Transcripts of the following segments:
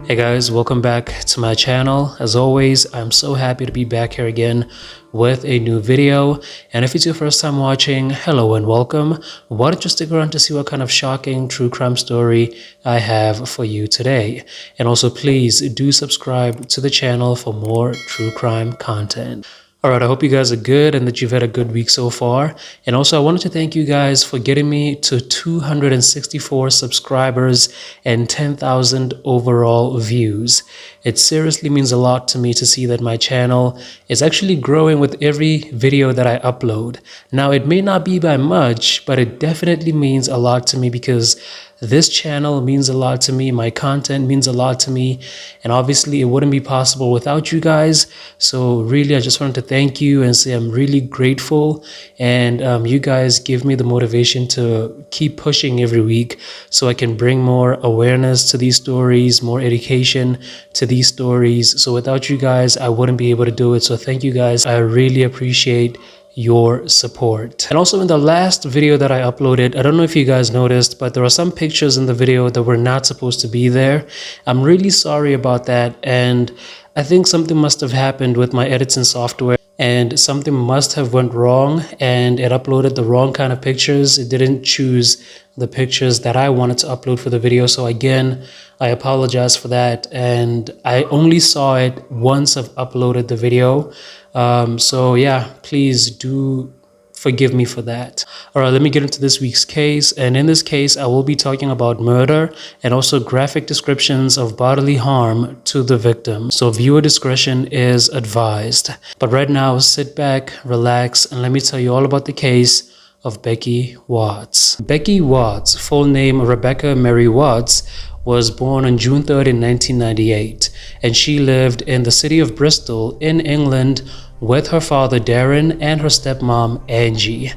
Hey guys, welcome back to my channel. As always, I'm so happy to be back here again with a new video. And if it's your first time watching, hello and welcome. Why don't you stick around to see what kind of shocking true crime story I have for you today. And also please do subscribe to the channel for more true crime content. Alright, I hope you guys are good and that you've had a good week so far. And also I wanted to thank you guys for getting me to 264 subscribers and 10,000 overall views. It seriously means a lot to me to see that my channel is actually growing with every video that I upload. Now, it may not be by much, but it definitely means a lot to me because this channel means a lot to me. My content means a lot to me. And obviously, it wouldn't be possible without you guys. So really, I just wanted to thank you and say I'm really grateful. And you guys give me the motivation to keep pushing every week so I can bring more awareness to these stories, more education to these stories. So without you guys, I wouldn't be able to do it. So thank you guys. I really appreciate your support. And also in the last video that I uploaded, I don't know if you guys noticed, but there are some pictures in the video that were not supposed to be there. I'm really sorry about that, and I think something must have happened with my editing software and something must have went wrong and it uploaded the wrong kind of pictures. It didn't choose the pictures that I wanted to upload for the video. So again, I apologize for that, and I only saw it once I've uploaded the video. So yeah, please do forgive me for that. All right, let me get into this week's case. And in this case, I will be talking about murder and also graphic descriptions of bodily harm to the victim. So viewer discretion is advised. But right now, sit back, relax, and let me tell you all about the case of Becky Watts. Becky Watts, full name Rebecca Mary Watts, was born on June 3rd in 1998, and she lived in the city of Bristol in England with her father Darren and her stepmom Angie.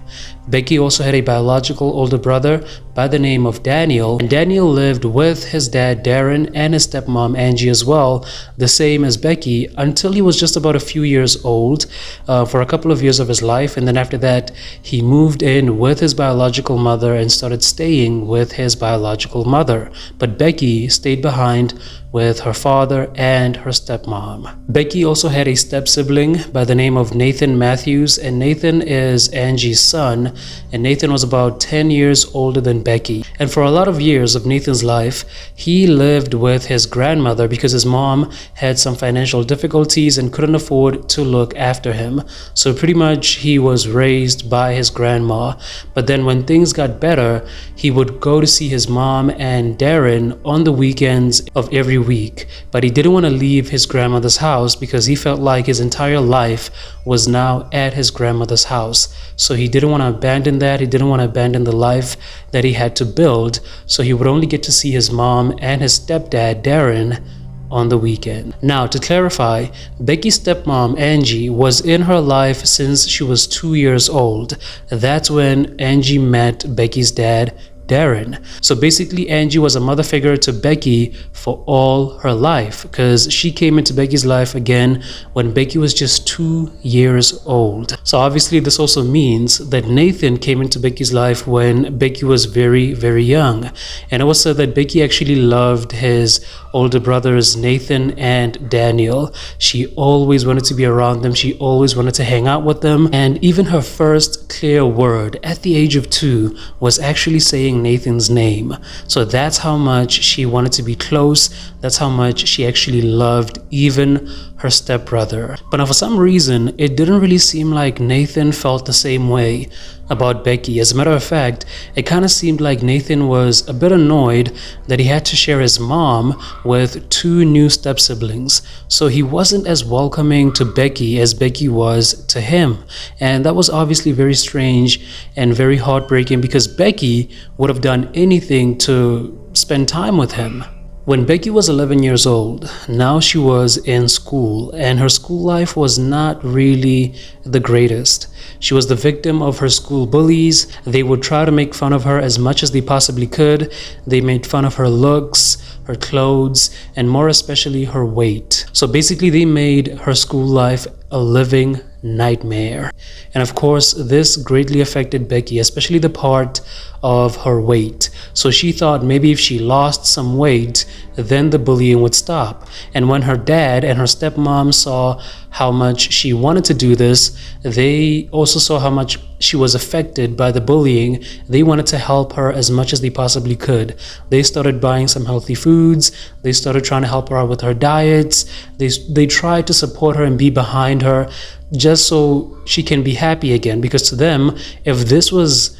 Becky also had a biological older brother by the name of Daniel, and Daniel lived with his dad Darren and his stepmom Angie as well, the same as Becky, until he was just about a few years old, for a couple of years of his life. And then after that, he moved in with his biological mother and started staying with his biological mother. But Becky stayed behind with her father and her stepmom. Becky also had a step-sibling by the name of Nathan Matthews, and Nathan is Angie's son, and Nathan was about 10 years older than Becky. And for a lot of years of Nathan's life, he lived with his grandmother because his mom had some financial difficulties and couldn't afford to look after him. So pretty much he was raised by his grandma. But then when things got better, he would go to see his mom and Darren on the weekends of every week. But he didn't want to leave his grandmother's house because he felt like his entire life was now at his grandmother's house. So he didn't want to abandon that. He didn't want to abandon the life that he had to build. So he would only get to see his mom and his stepdad Darren on the weekend. Now, to clarify, Becky's stepmom Angie was in her life since she was 2 years old. That's when Angie met Becky's dad Darren. So basically, Angie was a mother figure to Becky for all her life, because she came into Becky's life again when Becky was just 2 years old. So obviously this also means that Nathan came into Becky's life when Becky was very, very young. And it was said that Becky actually loved his older brothers Nathan and Daniel. She always wanted to be around them. She always wanted to hang out with them. And even her first clear word at the age of 2 was actually saying Nathan's name. So that's how much she wanted to be close. That's how much she actually loved even her stepbrother. But now for some reason, it didn't really seem like Nathan felt the same way about Becky. As a matter of fact, it kind of seemed like Nathan was a bit annoyed that he had to share his mom with 2 new step-siblings. So he wasn't as welcoming to Becky as Becky was to him. And that was obviously very strange and very heartbreaking because Becky would have done anything to spend time with him. When Becky was 11 years old, now she was in school, and her school life was not really the greatest. She was the victim of her school bullies. They would try to make fun of her as much as they possibly could. They made fun of her looks, her clothes, and more especially her weight. So basically they made her school life a living nightmare. And of course, this greatly affected Becky, especially the part of her weight. So she thought maybe if she lost some weight, then the bullying would stop. And when her dad and her stepmom saw how much she wanted to do this, they also saw how much she was affected by the bullying. They wanted to help her as much as they possibly could. They started buying some healthy foods. They started trying to help her out with her diets. They tried to support her and be behind her just so she can be happy again, because to them, if this was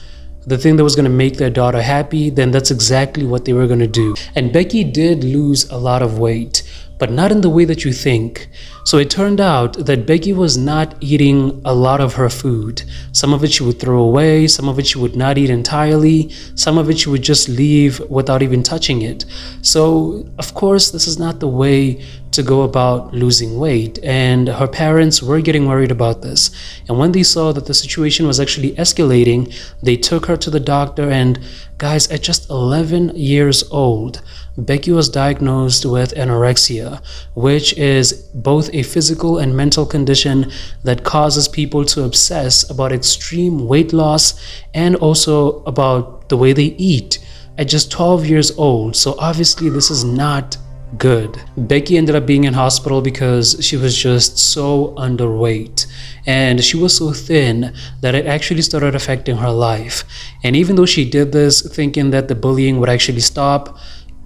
the thing that was going to make their daughter happy, then that's exactly what they were going to do. And Becky did lose a lot of weight, but not in the way that you think. So it turned out that Becky was not eating a lot of her food. Some of it she would throw away, some of it she would not eat entirely, some of it she would just leave without even touching it. So, of course, this is not the way to go about losing weight, and her parents were getting worried about this. And when they saw that the situation was actually escalating, they took her to the doctor, and guys, at just 11 years old, Becky was diagnosed with anorexia, which is both a physical and mental condition that causes people to obsess about extreme weight loss and also about the way they eat at just 12 years old. So obviously this is not good. Becky ended up being in hospital because she was just so underweight, and she was so thin that it actually started affecting her life. And even though she did this thinking that the bullying would actually stop,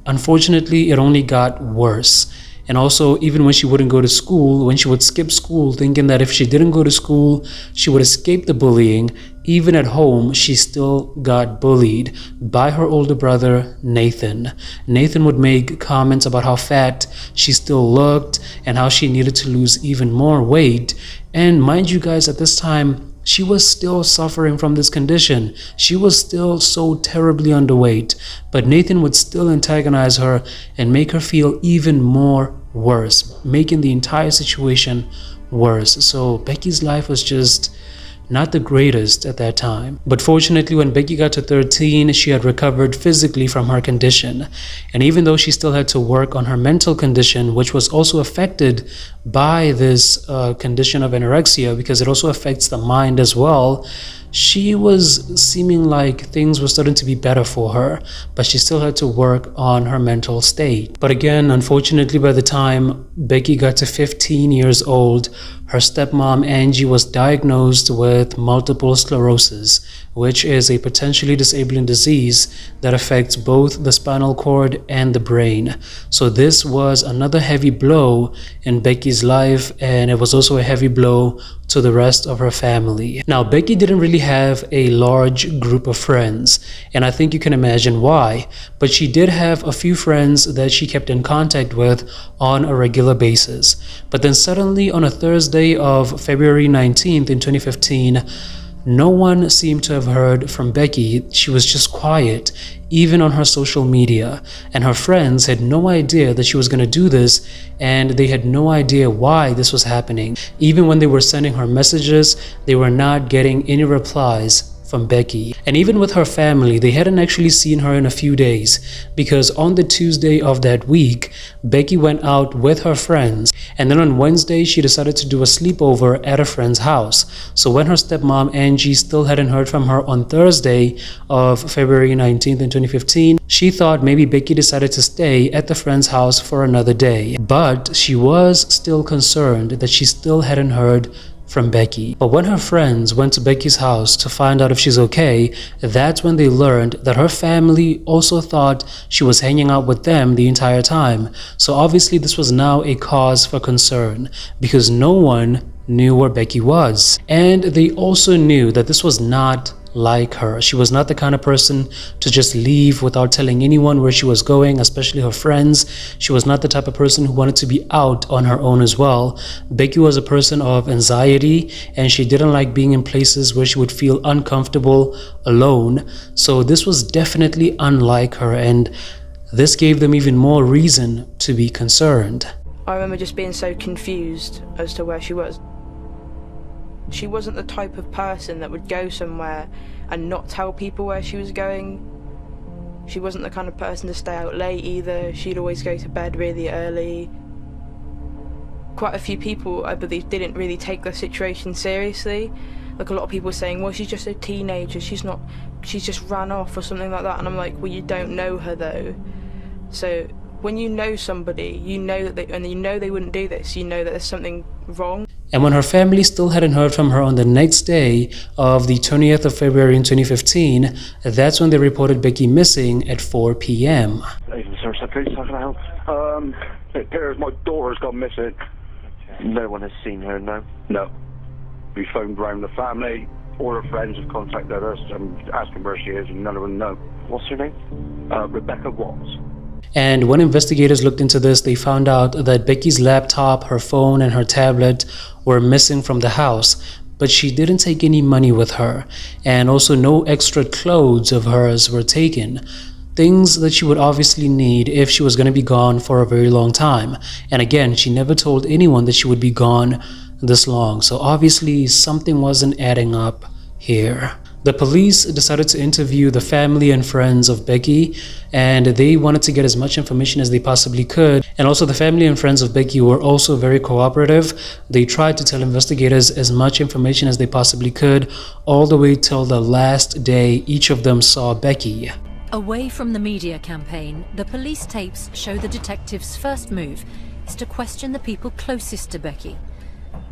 unfortunately it only got worse. And also, even when she wouldn't go to school, when she would skip school thinking that if she didn't go to school she would escape the bullying, even at home she still got bullied by her older brother Nathan. Nathan would make comments about how fat she still looked and how she needed to lose even more weight. And mind you guys, at this time she was still suffering from this condition. She was still so terribly underweight, but Nathan would still antagonize her and make her feel even more worse, making the entire situation worse. So Becky's life was just not the greatest at that time. But fortunately, when Becky got to 13, she had recovered physically from her condition. And even though she still had to work on her mental condition, which was also affected by this condition of anorexia, because it also affects the mind as well, she was seeming like things were starting to be better for her, but she still had to work on her mental state. But again, unfortunately, by the time Becky got to 15 years old, her stepmom Angie was diagnosed with multiple sclerosis, which is a potentially disabling disease that affects both the spinal cord and the brain. So this was another heavy blow in Becky's life, and it was also a heavy blow to the rest of her family. Now, Becky didn't really have a large group of friends, and I think you can imagine why, but she did have a few friends that she kept in contact with on a regular basis. But then suddenly on a Thursday of February 19th in 2015, no one seemed to have heard from Becky. She was just quiet, even on her social media. And her friends had no idea that she was going to do this, and they had no idea why this was happening. Even when they were sending her messages, they were not getting any replies from Becky. And even with her family, they hadn't actually seen her in a few days, because on the Tuesday of that week, Becky went out with her friends, and then on Wednesday she decided to do a sleepover at a friend's house. So when her stepmom Angie still hadn't heard from her on Thursday of February 19th in 2015, she thought maybe Becky decided to stay at the friend's house for another day. But she was still concerned that she still hadn't heard from Becky. But when her friends went to Becky's house to find out if she's okay, that's when they learned that her family also thought she was hanging out with them the entire time. So obviously this was now a cause for concern, because no one knew where Becky was. And they also knew that this was not like her. She was not the kind of person to just leave without telling anyone where she was going, especially her friends. She was not the type of person who wanted to be out on her own as well. Becky was a person of anxiety, and she didn't like being in places where she would feel uncomfortable alone. So this was definitely unlike her, and this gave them even more reason to be concerned. I remember just being so confused as to where she was. She wasn't the type of person that would go somewhere and not tell people where she was going. She wasn't the kind of person to stay out late either. She'd always go to bed really early. Quite a few people, I believe, didn't really take the situation seriously. Like, a lot of people were saying, well, she's just a teenager, she's just ran off or something like that. And I'm like, well, you don't know her though. So When you know somebody, you know that they wouldn't do this, you know that there's something wrong. And when her family still hadn't heard from her on the next day of the 20th of February in 2015, that's when they reported Becky missing at 4 p.m. Even sir, please, how can I help? It appears my daughter's gone missing. No one has seen her, no? No. We phoned round the family, all her friends have contacted us and asking where she is, and none of them know. What's her name? Rebecca Watts. And when investigators looked into this, they found out that Becky's laptop, her phone, and her tablet were missing from the house, but she didn't take any money with her, and also no extra clothes of hers were taken. Things that she would obviously need if she was going to be gone for a very long time. And again, she never told anyone that she would be gone this long, so obviously something wasn't adding up here. The police decided to interview the family and friends of Becky, and they wanted to get as much information as they possibly could. And also the family and friends of Becky were also very cooperative. They tried to tell investigators as much information as they possibly could, all the way till the last day each of them saw Becky. Away from the media campaign, the police tapes show the detectives' first move is to question the people closest to Becky.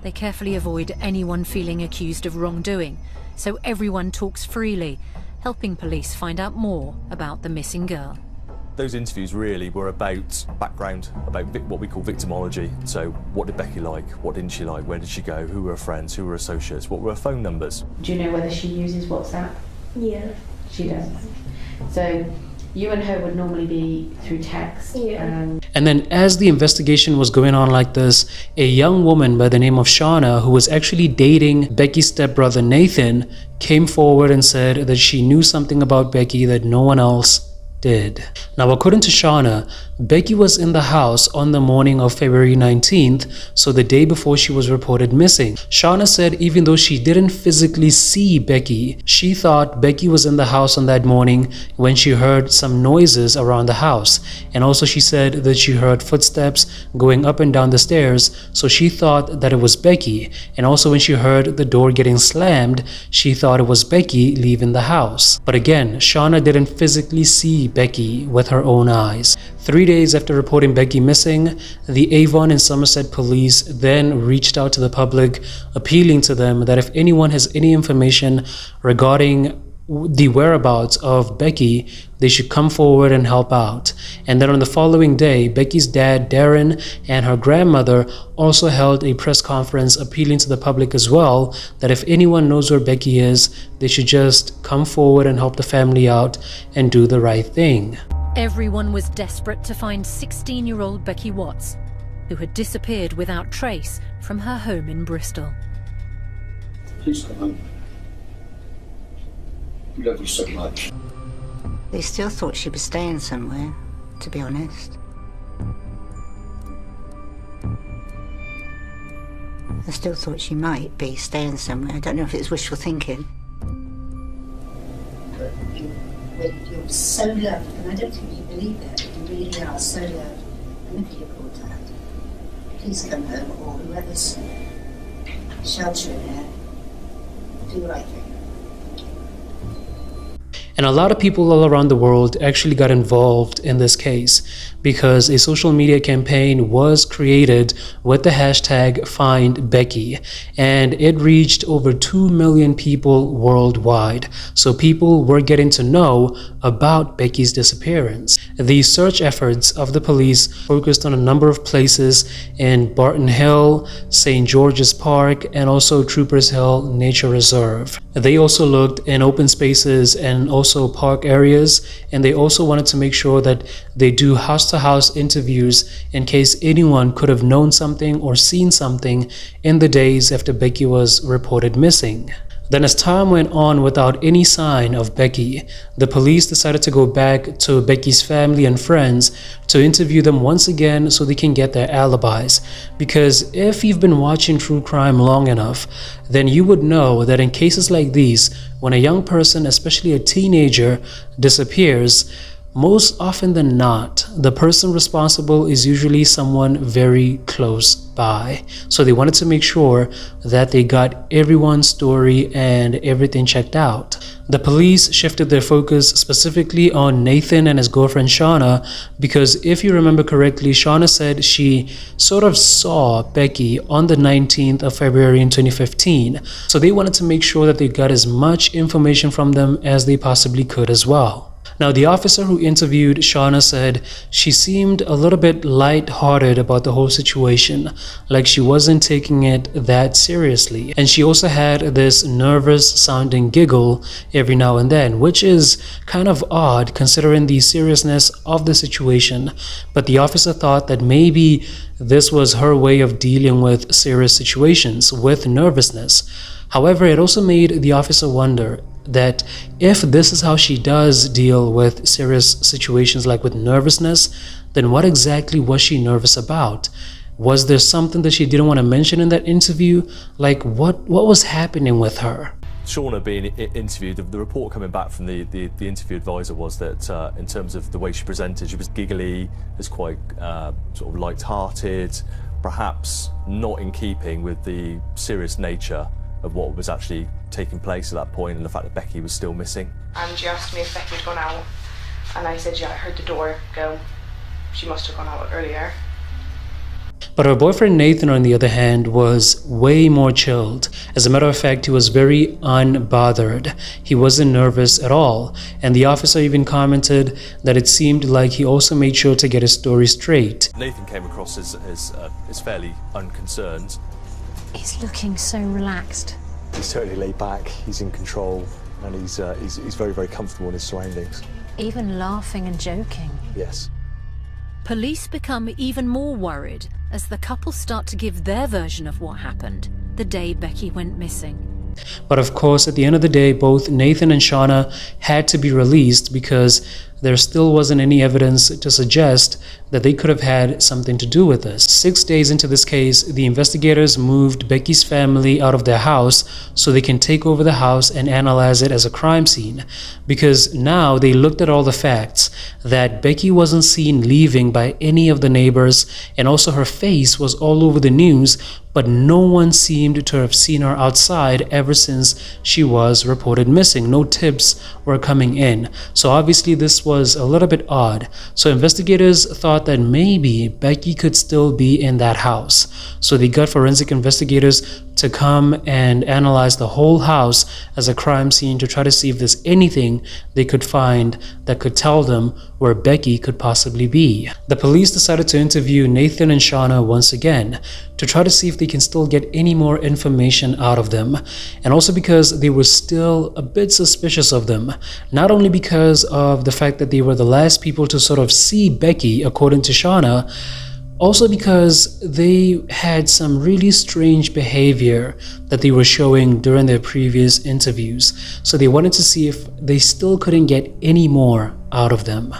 They carefully avoid anyone feeling accused of wrongdoing, so everyone talks freely, helping police find out more about the missing girl. Those interviews really were about background, about what we call victimology. So what did Becky like? What didn't she like? Where did she go? Who were her friends? Who were her associates? What were her phone numbers? Do you know whether she uses WhatsApp? Yeah. She does. So you and her would normally be through text. Yeah. And then as the investigation was going on like this, a young woman by the name of Shauna, who was actually dating Becky's stepbrother Nathan, came forward and said that she knew something about Becky that no one else did. Now, according to Shauna, Becky was in the house on the morning of February 19th, so the day before she was reported missing. Shauna said even though she didn't physically see Becky, she thought Becky was in the house on that morning when she heard some noises around the house. And also she said that she heard footsteps going up and down the stairs, so she thought that it was Becky. And also when she heard the door getting slammed, she thought it was Becky leaving the house. But again, Shauna didn't physically see Becky with her own eyes. 3 days after reporting Becky missing, the Avon and Somerset police then reached out to the public, appealing to them that if anyone has any information regarding the whereabouts of Becky, they should come forward and help out. And then on the following day, Becky's dad, Darren, and her grandmother also held a press conference appealing to the public as well that if anyone knows where Becky is, they should just come forward and help the family out and do the right thing. Everyone was desperate to find 16-year-old Becky Watts, who had disappeared without trace from her home in Bristol. Please come home. We love you so much. They still thought she was staying somewhere, to be honest. I still thought she might be staying somewhere. I don't know if it was wishful thinking. You're so loved, and I don't think you believe it. You really are so loved. I never get called that. Please come home, or whoever's sheltering her, do the right thing. And a lot of people all around the world actually got involved in this case because a social media campaign was created with the hashtag #FindBecky, and it reached over 2 million people worldwide. So people were getting to know about Becky's disappearance. The search efforts of the police focused on a number of places in Barton Hill, St. George's Park, and also Troopers Hill Nature Reserve. They also looked in open spaces and also park areas, and they also wanted to make sure that they do house-to-house interviews in case anyone could have known something or seen something in the days after Becky was reported missing. Then as time went on without any sign of Becky, the police decided to go back to Becky's family and friends to interview them once again so they can get their alibis. Because if you've been watching true crime long enough, then you would know that in cases like these, when a young person, especially a teenager, disappears, most often than not, the person responsible is usually someone very close by. So they wanted to make sure that they got everyone's story and everything checked out. The police shifted their focus specifically on Nathan and his girlfriend Shauna, because if you remember correctly, Shauna said she sort of saw Becky on the 19th of February in 2015. So they wanted to make sure that they got as much information from them as they possibly could as well. Now, the officer who interviewed Shauna said she seemed a little bit light-hearted about the whole situation, like she wasn't taking it that seriously. And she also had this nervous-sounding giggle every now and then, which is kind of odd considering the seriousness of the situation. But the officer thought that maybe this was her way of dealing with serious situations with nervousness. However, it also made the officer wonder that if this is how she does deal with serious situations like with nervousness, then what exactly was she nervous about? Was there something that she didn't want to mention in that interview? Like what was happening with her? Shauna being interviewed, the report coming back from the interview advisor was that in terms of the way she presented, she was giggly, was quite sort of light-hearted, perhaps not in keeping with the serious nature of what was actually taking place at that point and the fact that Becky was still missing. And she asked me if Becky had gone out, and I said, yeah, I heard the door go. She must have gone out earlier. But her boyfriend Nathan, on the other hand, was way more chilled. As a matter of fact, he was very unbothered. He wasn't nervous at all. And the officer even commented that it seemed like he also made sure to get his story straight. Nathan came across as fairly unconcerned. He's looking so relaxed. He's totally laid back, he's in control, and he's very, very comfortable in his surroundings. Even laughing and joking. Yes. Police become even more worried as the couple start to give their version of what happened the day Becky went missing. But of course, at the end of the day, both Nathan and Shauna had to be released because there still wasn't any evidence to suggest that they could have had something to do with this. 6 days into this case, the investigators moved Becky's family out of their house so they can take over the house and analyze it as a crime scene. Because now they looked at all the facts that Becky wasn't seen leaving by any of the neighbors, and also her face was all over the news, but no one seemed to have seen her outside ever since she was reported missing. No tips were coming in. So obviously this was a little bit odd. So investigators thought that maybe Becky could still be in that house. So they got forensic investigators to come and analyze the whole house as a crime scene to try to see if there's anything they could find that could tell them where Becky could possibly be. The police decided to interview Nathan and Shauna once again to try to see if they can still get any more information out of them, and also because they were still a bit suspicious of them, not only because of the fact that they were the last people to sort of see Becky, according to Shauna, also because they had some really strange behavior that they were showing during their previous interviews. So they wanted to see if they still couldn't get any more out of them.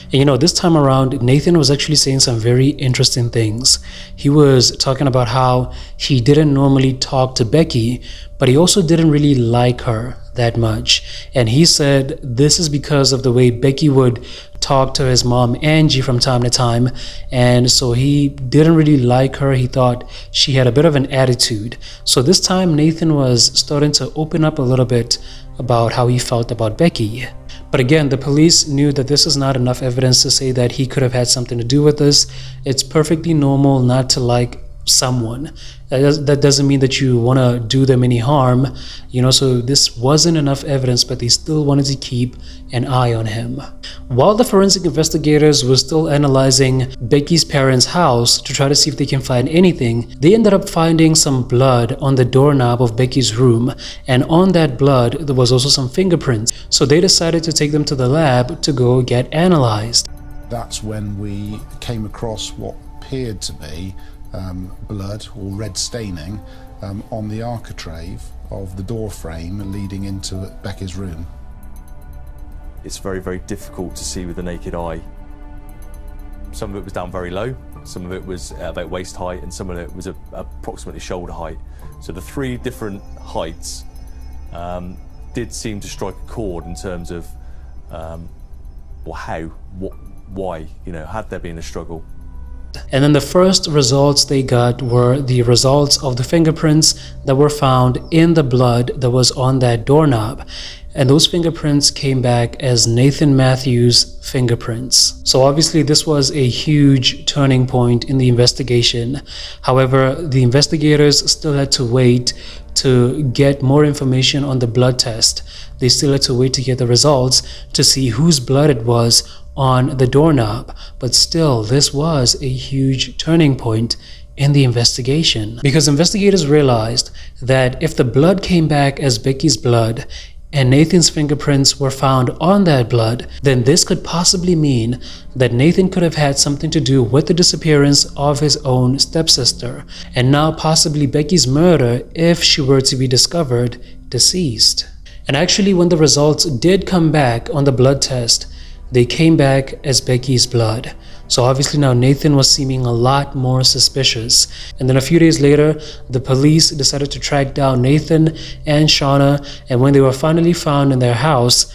And you know, this time around, Nathan was actually saying some very interesting things. He was talking about how he didn't normally talk to Becky, but he also didn't really like her that much. And he said this is because of the way Becky would talk to his mom Angie from time to time, and so he didn't really like her. He thought she had a bit of an attitude. So this time Nathan was starting to open up a little bit about how he felt about Becky. But again, the police knew that this is not enough evidence to say that he could have had something to do with this. It's perfectly normal not to like someone. That doesn't mean that you want to do them any harm, you know, so this wasn't enough evidence, but they still wanted to keep an eye on him. While the forensic investigators were still analyzing Becky's parents' house to try to see if they can find anything, they ended up finding some blood on the doorknob of Becky's room, and on that blood there was also some fingerprints. So they decided to take them to the lab to go get analyzed. That's when we came across what appeared to be blood or red staining on the architrave of the door frame leading into Becky's room. It's very, very difficult to see with the naked eye. Some of it was down very low, some of it was about waist height, and some of it was approximately shoulder height. So the three different heights did seem to strike a chord in terms of well, how, why, you know, had there been a struggle? And then the first results they got were the results of the fingerprints that were found in the blood that was on that doorknob. And those fingerprints came back as Nathan Matthews' fingerprints. So obviously this was a huge turning point in the investigation. However, the investigators still had to wait to get more information on the blood test. They still had to wait to get the results to see whose blood it was on the doorknob. But still, this was a huge turning point in the investigation, because investigators realized that if the blood came back as Becky's blood and Nathan's fingerprints were found on that blood, then this could possibly mean that Nathan could have had something to do with the disappearance of his own stepsister, and now possibly Becky's murder if she were to be discovered deceased. And actually, when the results did come back on the blood test, they came back as Becky's blood. So obviously now Nathan was seeming a lot more suspicious. And then a few days later, the police decided to track down Nathan and Shauna, and when they were finally found in their house,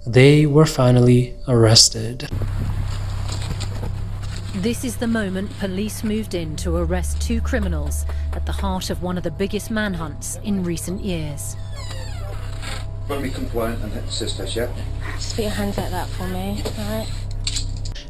they were finally arrested. This is the moment police moved in to arrest 2 criminals at the heart of one of the biggest manhunts in recent years. Won't be compliant and hit the sisters yet. Just put your hands like that for me, alright?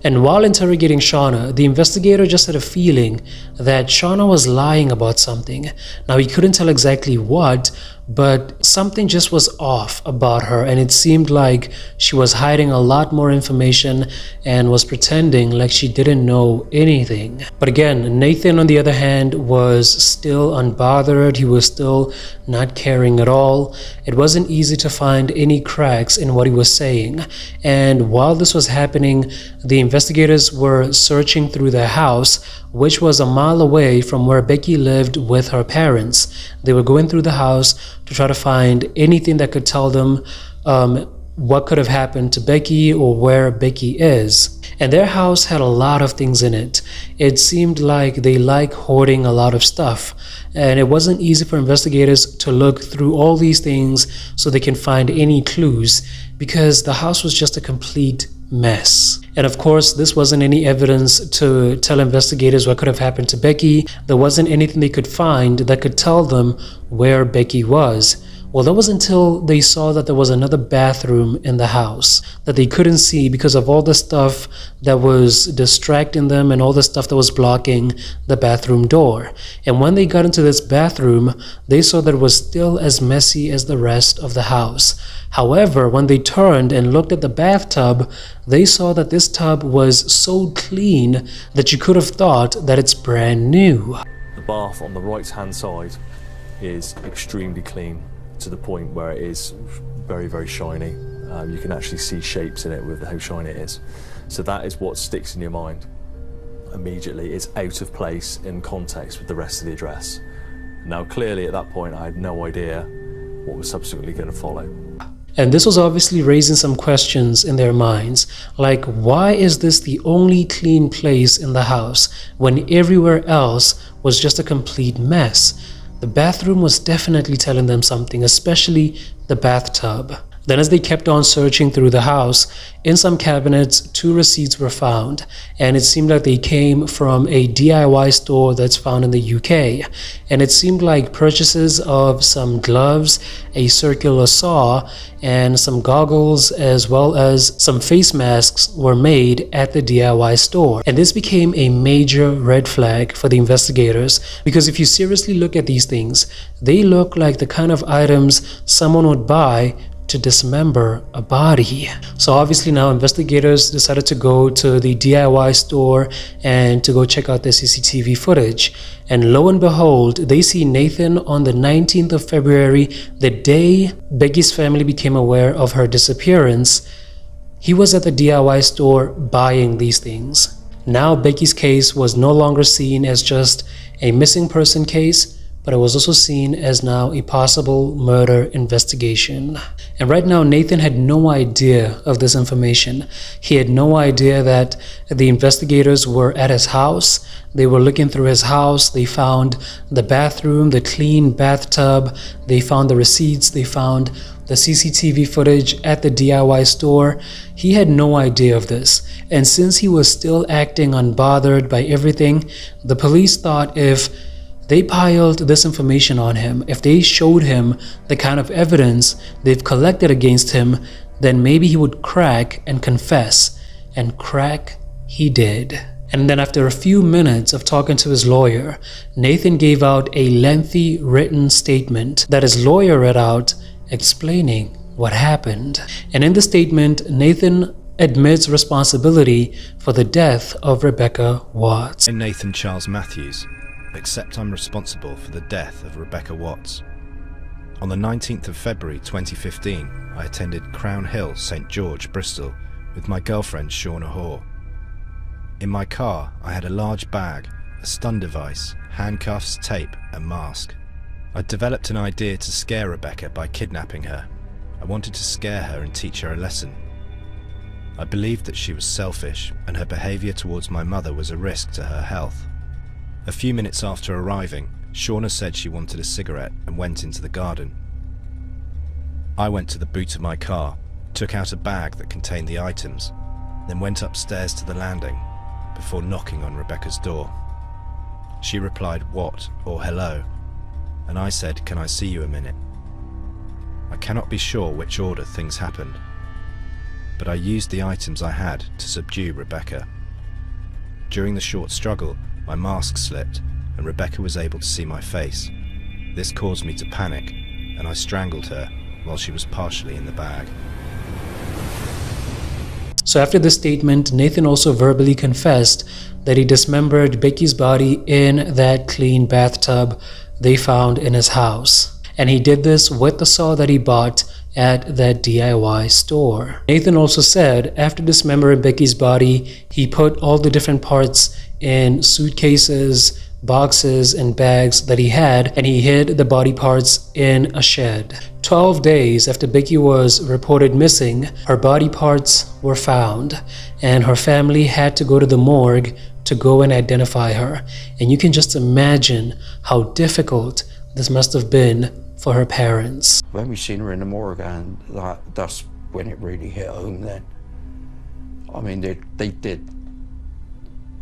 And while interrogating Shauna, the investigator just had a feeling that Shauna was lying about something. Now, he couldn't tell exactly what, but something just was off about her, and it seemed like she was hiding a lot more information and was pretending like she didn't know anything. But again, Nathan, on the other hand, was still unbothered. He was still not caring at all. It wasn't easy to find any cracks in what he was saying. And while this was happening, the investigators were searching through their house, which was a mile away from where Becky lived with her parents. They were going through the house to try to find anything that could tell them what could have happened to Becky or where Becky is. And their house had a lot of things in it. It seemed like they like hoarding a lot of stuff, and it wasn't easy for investigators to look through all these things so they can find any clues, because the house was just a complete mess. And of course, this wasn't any evidence to tell investigators what could have happened to Becky. There wasn't anything they could find that could tell them where Becky was. Well, that was until they saw that there was another bathroom in the house that they couldn't see because of all the stuff that was distracting them and all the stuff that was blocking the bathroom door. And when they got into this bathroom, they saw that it was still as messy as the rest of the house. However, when they turned and looked at the bathtub, they saw that this tub was so clean that you could have thought that it's brand new. The bath on the right-hand side is extremely clean, to the point where it is very, very shiny. You can actually see shapes in it with how shiny it is. So that is what sticks in your mind immediately. It's out of place in context with the rest of the address. Now, clearly at that point, I had no idea what was subsequently going to follow. And this was obviously raising some questions in their minds, like, why is this the only clean place in the house when everywhere else was just a complete mess? The bathroom was definitely telling them something, especially the bathtub. Then as they kept on searching through the house, in some cabinets, 2 receipts were found, and it seemed like they came from a DIY store that's found in the UK. And it seemed like purchases of some gloves, a circular saw, and some goggles, as well as some face masks were made at the DIY store. And this became a major red flag for the investigators, because if you seriously look at these things, they look like the kind of items someone would buy to dismember a body. So obviously now investigators decided to go to the DIY store and to go check out the CCTV footage. And lo and behold, they see Nathan on the 19th of February, the day Becky's family became aware of her disappearance. He was at the DIY store buying these things. Now Becky's case was no longer seen as just a missing person case, but it was also seen as now a possible murder investigation. And right now, Nathan had no idea of this information. He had no idea that the investigators were at his house. They were looking through his house. They found the bathroom, the clean bathtub. They found the receipts. They found the CCTV footage at the DIY store. He had no idea of this. And since he was still acting unbothered by everything, the police thought if they piled this information on him, if they showed him the kind of evidence they've collected against him, then maybe he would crack and confess. And crack he did. And then after a few minutes of talking to his lawyer, Nathan gave out a lengthy written statement that his lawyer read out, explaining what happened. And in the statement, Nathan admits responsibility for the death of Rebecca Watts. I'm Nathan Charles Matthews. Accept I'm responsible for the death of Rebecca Watts. On the 19th of February 2015, I attended Crown Hill, St George, Bristol, with my girlfriend Shauna Hoare. In my car, I had a large bag, a stun device, handcuffs, tape, and mask. I developed an idea to scare Rebecca by kidnapping her. I wanted to scare her and teach her a lesson. I believed that she was selfish, and her behaviour towards my mother was a risk to her health. A few minutes after arriving, Shauna said she wanted a cigarette and went into the garden. I went to the boot of my car, took out a bag that contained the items, then went upstairs to the landing before knocking on Rebecca's door. She replied, "What?" or "Hello," and I said, "Can I see you a minute?" I cannot be sure which order things happened, but I used the items I had to subdue Rebecca. During the short struggle, my mask slipped and Rebecca was able to see my face. This caused me to panic, and I strangled her while she was partially in the bag. So after this statement, Nathan also verbally confessed that he dismembered Becky's body in that clean bathtub they found in his house. And he did this with the saw that he bought at that DIY store. Nathan also said after dismembering Becky's body, he put all the different parts in suitcases, boxes, and bags that he had, and he hid the body parts in a shed. 12 days after Becky was reported missing, her body parts were found, and her family had to go to the morgue to go and identify her. And you can just imagine how difficult this must have been for her parents. When we seen her in the morgue, and that's when it really hit home then. I mean, they did,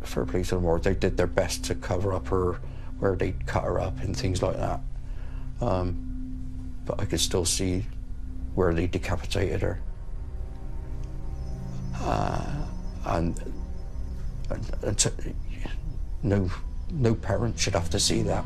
for a police and morgue, they did their best to cover up her, where they'd cut her up and things like that. But I could still see where they decapitated her. No parent should have to see that.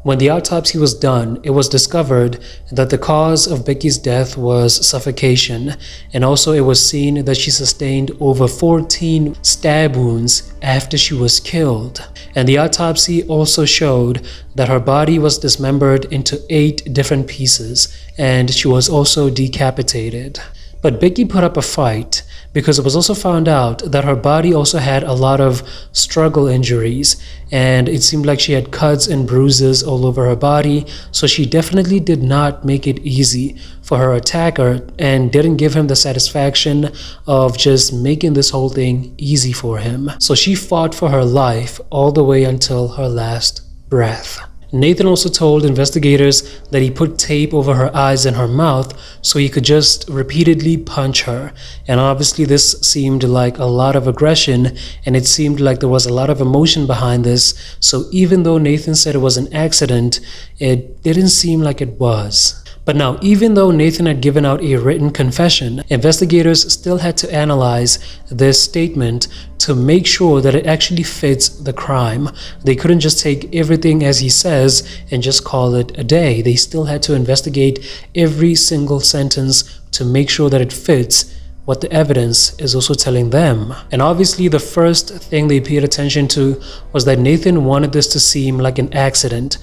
When the autopsy was done, it was discovered that the cause of Becky's death was suffocation, and also it was seen that she sustained over 14 stab wounds after she was killed. And the autopsy also showed that her body was dismembered into 8 different pieces, and she was also decapitated. But Becky put up a fight, because it was also found out that her body also had a lot of struggle injuries, and it seemed like she had cuts and bruises all over her body, so she definitely did not make it easy for her attacker and didn't give him the satisfaction of just making this whole thing easy for him. So she fought for her life all the way until her last breath. Nathan also told investigators that he put tape over her eyes and her mouth so he could just repeatedly punch her. And obviously this seemed like a lot of aggression, and it seemed like there was a lot of emotion behind this. So even though Nathan said it was an accident, it didn't seem like it was. But now, even though Nathan had given out a written confession, investigators still had to analyze this statement to make sure that it actually fits the crime. They couldn't just take everything as he says and just call it a day. They still had to investigate every single sentence to make sure that it fits what the evidence is also telling them. And obviously the first thing they paid attention to was that Nathan wanted this to seem like an accident.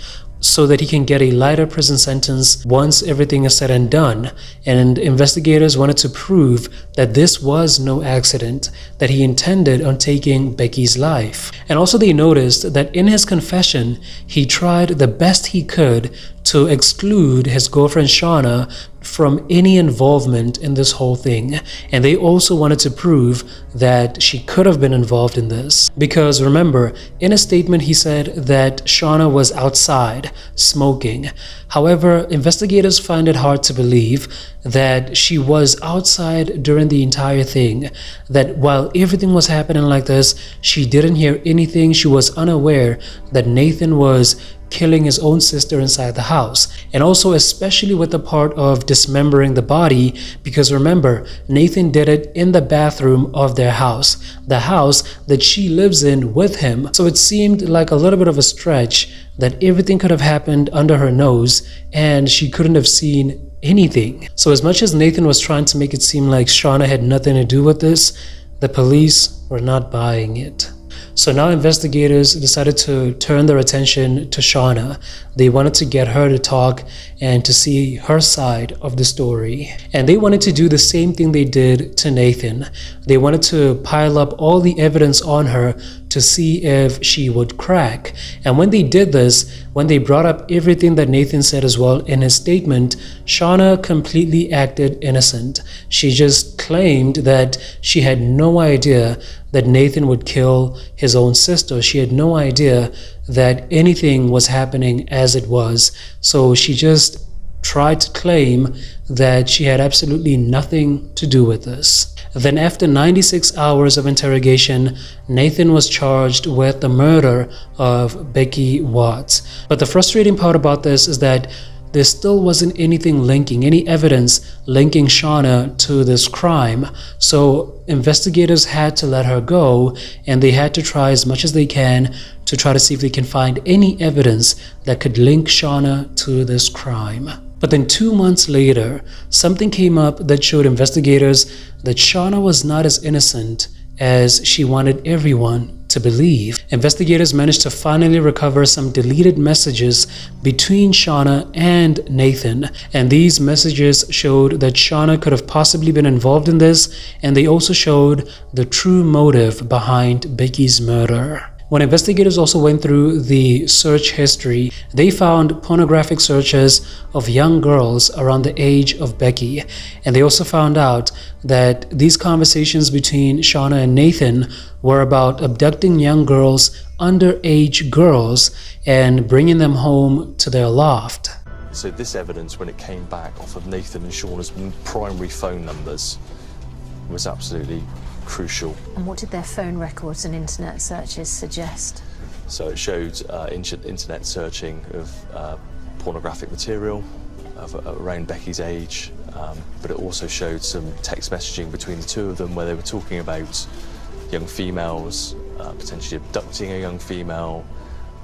so that he can get a lighter prison sentence once everything is said and done. And investigators wanted to prove that this was no accident, that he intended on taking Becky's life. And also they noticed that in his confession, he tried the best he could to exclude his girlfriend Shauna from any involvement in this whole thing. And they also wanted to prove that she could have been involved in this. Because remember, in a statement he said that Shauna was outside smoking. However, investigators find it hard to believe that she was outside during the entire thing, that while everything was happening like this, she didn't hear anything. She was unaware that Nathan was killing his own sister inside the house. And also especially with the part of dismembering the body, because remember, Nathan did it in the bathroom of their house, the house that she lives in with him. So it seemed like a little bit of a stretch that everything could have happened under her nose and she couldn't have seen anything. So as much as Nathan was trying to make it seem like Shauna had nothing to do with this, the police were not buying it. So now investigators decided to turn their attention to Shauna. They wanted to get her to talk and to see her side of the story. And they wanted to do the same thing they did to Nathan. They wanted to pile up all the evidence on her to see if she would crack. And when they did this, when they brought up everything that Nathan said as well in his statement, Shauna completely acted innocent. She just claimed that she had no idea that Nathan would kill his own sister. She had no idea that anything was happening as it was. So she just tried to claim that she had absolutely nothing to do with this. Then after 96 hours of interrogation, Nathan was charged with the murder of Becky Watts. But the frustrating part about this is that there still wasn't anything linking, any evidence linking Shauna to this crime. So investigators had to let her go, and they had to try as much as they can to try to see if they can find any evidence that could link Shauna to this crime. But then 2 months later, something came up that showed investigators that Shauna was not as innocent as she wanted everyone to believe. Investigators managed to finally recover some deleted messages between Shauna and Nathan, and these messages showed that Shauna could have possibly been involved in this, and they also showed the true motive behind Becky's murder. When investigators also went through the search history, they found pornographic searches of young girls around the age of Becky. And they also found out that these conversations between Shauna and Nathan were about abducting young girls, underage girls, and bringing them home to their loft. So this evidence, when it came back off of Nathan and Shauna's primary phone numbers, was absolutely crucial. And what did their phone records and internet searches suggest? So it showed internet searching of pornographic material around Becky's age, but it also showed some text messaging between the two of them where they were talking about young females, potentially abducting a young female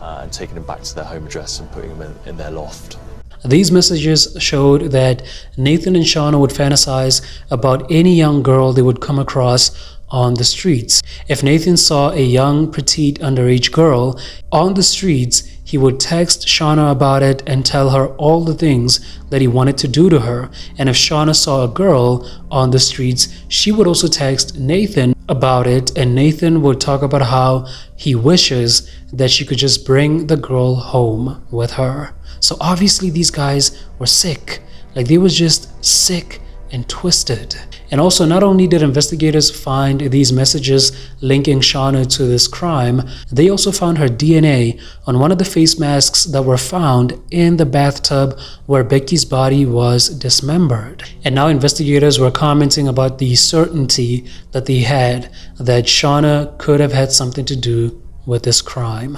and taking them back to their home address and putting them in their loft. These messages showed that Nathan and Shauna would fantasize about any young girl they would come across on the streets. If Nathan saw a young, petite, underage girl on the streets, he would text Shauna about it and tell her all the things that he wanted to do to her. And if Shauna saw a girl on the streets, she would also text Nathan about it, and Nathan would talk about how he wishes that she could just bring the girl home with her. So obviously these guys were sick. Like, they were just sick and twisted. And also, not only did investigators find these messages linking Shauna to this crime, they also found her DNA on one of the face masks that were found in the bathtub where Becky's body was dismembered. And now investigators were commenting about the certainty that they had that Shauna could have had something to do with this crime.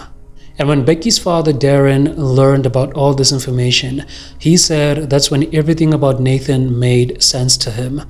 And when Becky's father, Darren, learned about all this information, he said that's when everything about Nathan made sense to him.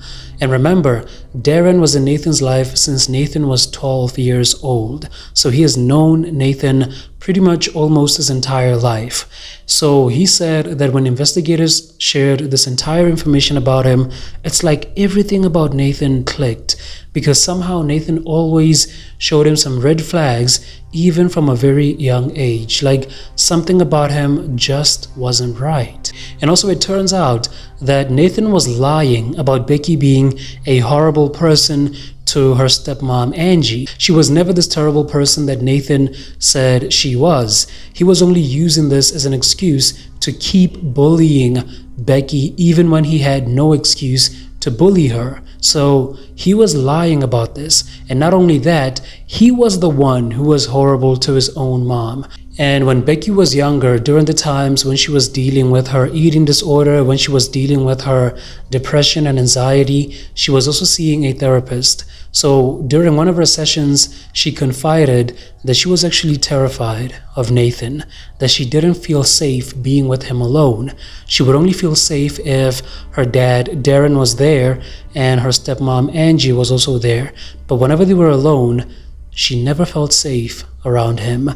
And remember, Darren was in Nathan's life since Nathan was 12 years old. So he has known Nathan pretty much almost his entire life. So he said that when investigators shared this entire information about him, it's like everything about Nathan clicked, because somehow Nathan always showed him some red flags even from a very young age. Like something about him just wasn't right. And also it turns out that Nathan was lying about Becky being a horrible person to her stepmom Angie. She was never this terrible person that Nathan said she was. He was only using this as an excuse to keep bullying Becky even when he had no excuse to bully her. So he was lying about this. And not only that, he was the one who was horrible to his own mom. And when Becky was younger, during the times when she was dealing with her eating disorder, when she was dealing with her depression and anxiety, she was also seeing a therapist. So during one of her sessions, she confided that she was actually terrified of Nathan, that she didn't feel safe being with him alone. She would only feel safe if her dad, Darren, was there and her stepmom, Angie, was also there. But whenever they were alone, she never felt safe around him.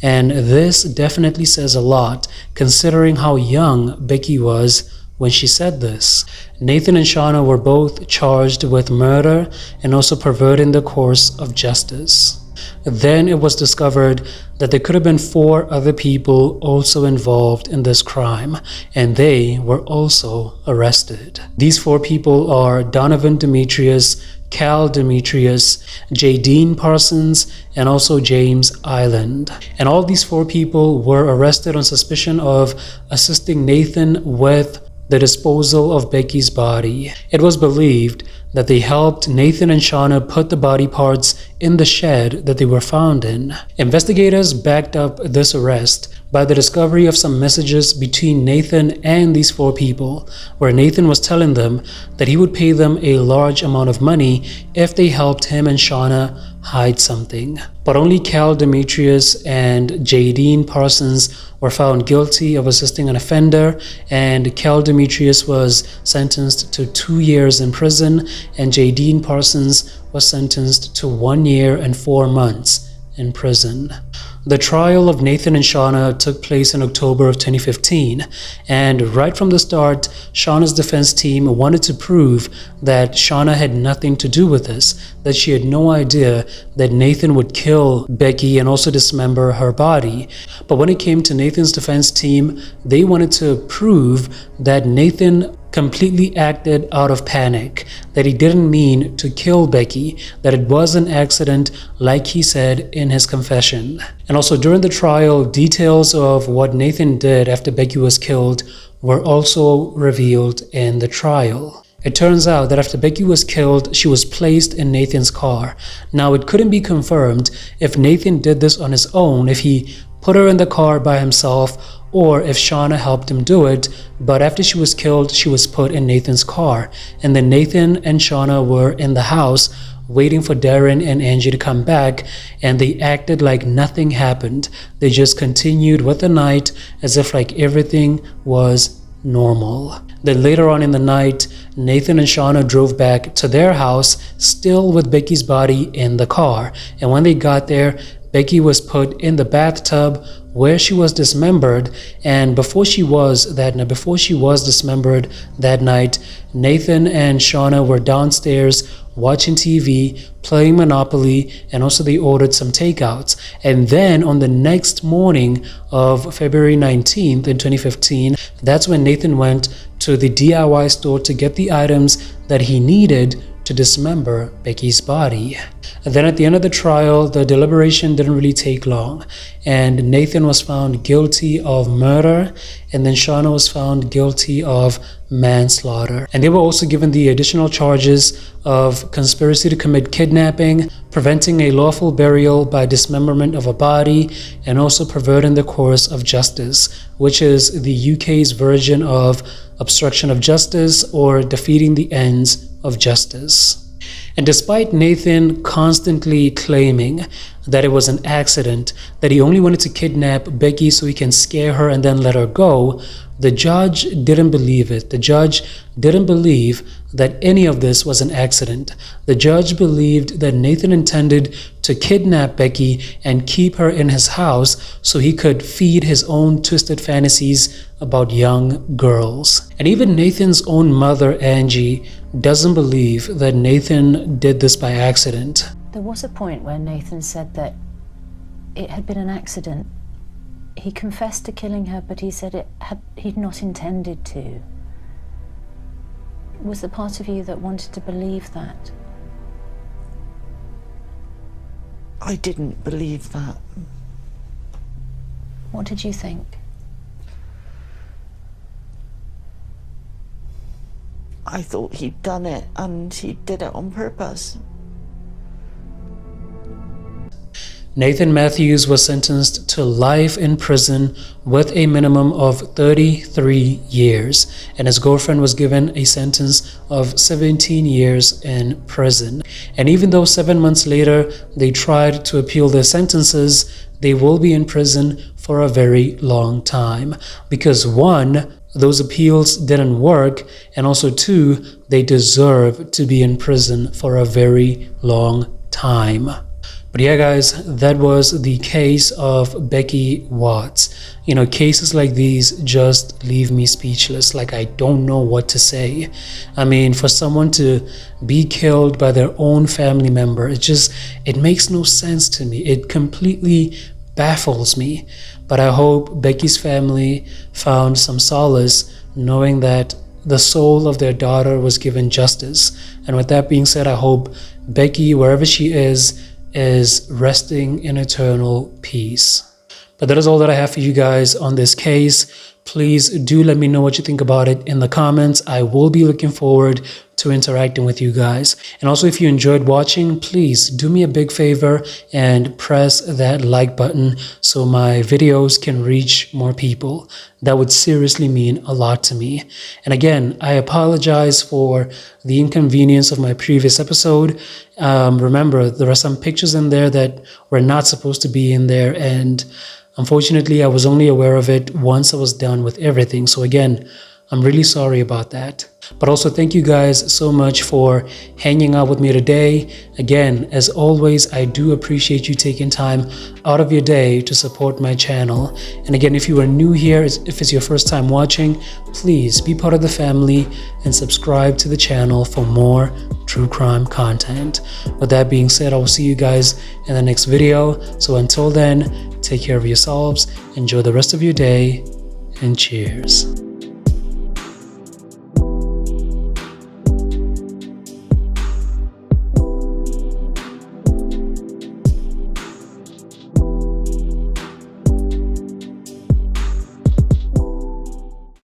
And this definitely says a lot, considering how young Becky was when she said this. Nathan and Shauna were both charged with murder and also perverting the course of justice. Then it was discovered that there could have been 4 other people also involved in this crime, and they were also arrested. These 4 people are Donovan Demetrius, Cal Demetrius, Jadine Parsons, and also James Island. And all these 4 people were arrested on suspicion of assisting Nathan with the disposal of Becky's body. It was believed that they helped Nathan and Shauna put the body parts in the shed that they were found in. Investigators backed up this arrest by the discovery of some messages between Nathan and these 4 people, where Nathan was telling them that he would pay them a large amount of money if they helped him and Shauna hide something. But only Cal Demetrius and Jadine Parsons were found guilty of assisting an offender, and Cal Demetrius was sentenced to 2 years in prison, and Jadine Parsons was sentenced to 1 year and 4 months in prison. The trial of Nathan and Shauna took place in October of 2015, and right from the start, Shauna's defense team wanted to prove that Shauna had nothing to do with this, that she had no idea that Nathan would kill Becky and also dismember her body. But when it came to Nathan's defense team, they wanted to prove that Nathan completely acted out of panic, that he didn't mean to kill Becky, that it was an accident like he said in his confession. And also during the trial, details of what Nathan did after Becky was killed were also revealed in the trial. It turns out that after Becky was killed, she was placed in Nathan's car. Now, it couldn't be confirmed if Nathan did this on his own, if he put her in the car by himself, or if Shauna helped him do it, but after she was killed, she was put in Nathan's car. And then Nathan and Shauna were in the house waiting for Darren and Angie to come back, and they acted like nothing happened. They just continued with the night as if like everything was normal. Then later on in the night, Nathan and Shauna drove back to their house, still with Becky's body in the car. And when they got there, Becky was put in the bathtub where she was dismembered, and before she was dismembered that night, Nathan and Shauna were downstairs watching TV, playing Monopoly, and also they ordered some takeouts. And then on the next morning of February 19th in 2015, that's when Nathan went to the DIY store to get the items that he needed to dismember Becky's body. And then at the end of the trial, the deliberation didn't really take long, and Nathan was found guilty of murder, and then Shauna was found guilty of manslaughter. And they were also given the additional charges of conspiracy to commit kidnapping, preventing a lawful burial by dismemberment of a body, and also perverting the course of justice, which is the UK's version of obstruction of justice or defeating the ends of justice. And despite Nathan constantly claiming that it was an accident, that he only wanted to kidnap Becky so he can scare her and then let her go, the judge didn't believe it. The judge didn't believe that any of this was an accident. The judge believed that Nathan intended to kidnap Becky and keep her in his house so he could feed his own twisted fantasies about young girls. And even Nathan's own mother, Angie, doesn't believe that Nathan did this by accident. There was a point where Nathan said that it had been an accident. He confessed to killing her, but he said he'd not intended to. Was there part of you that wanted to believe that? I didn't believe that. What did you think? I thought he'd done it, and he did it on purpose. Nathan Matthews was sentenced to life in prison with a minimum of 33 years, and his girlfriend was given a sentence of 17 years in prison. And even though 7 months later they tried to appeal their sentences, they will be in prison for a very long time. Because one, those appeals didn't work, and also two, they deserve to be in prison for a very long time. But yeah, guys, that was the case of Becky Watts. You know, cases like these just leave me speechless. Like, I don't know what to say. I mean, for someone to be killed by their own family member, it makes no sense to me. It completely baffles me. But I hope Becky's family found some solace knowing that the soul of their daughter was given justice. And with that being said, I hope Becky, wherever she is resting in eternal peace. But that is all that I have for you guys on this case. Please do let me know what you think about it in the comments. I will be looking forward to interacting with you guys. And also, if you enjoyed watching, please do me a big favor and press that like button so my videos can reach more people. That would seriously mean a lot to me. And again, I apologize for the inconvenience of my previous episode. Remember, there are some pictures in there that were not supposed to be in there, and unfortunately, I was only aware of it once I was done with everything. So again, I'm really sorry about that. But also, thank you guys so much for hanging out with me today. Again, as always, I do appreciate you taking time out of your day to support my channel. And again, if you are new here, if it's your first time watching, please be part of the family and subscribe to the channel for more true crime content. With that being said, I will see you guys in the next video. So until then, take care of yourselves, enjoy the rest of your day, and cheers.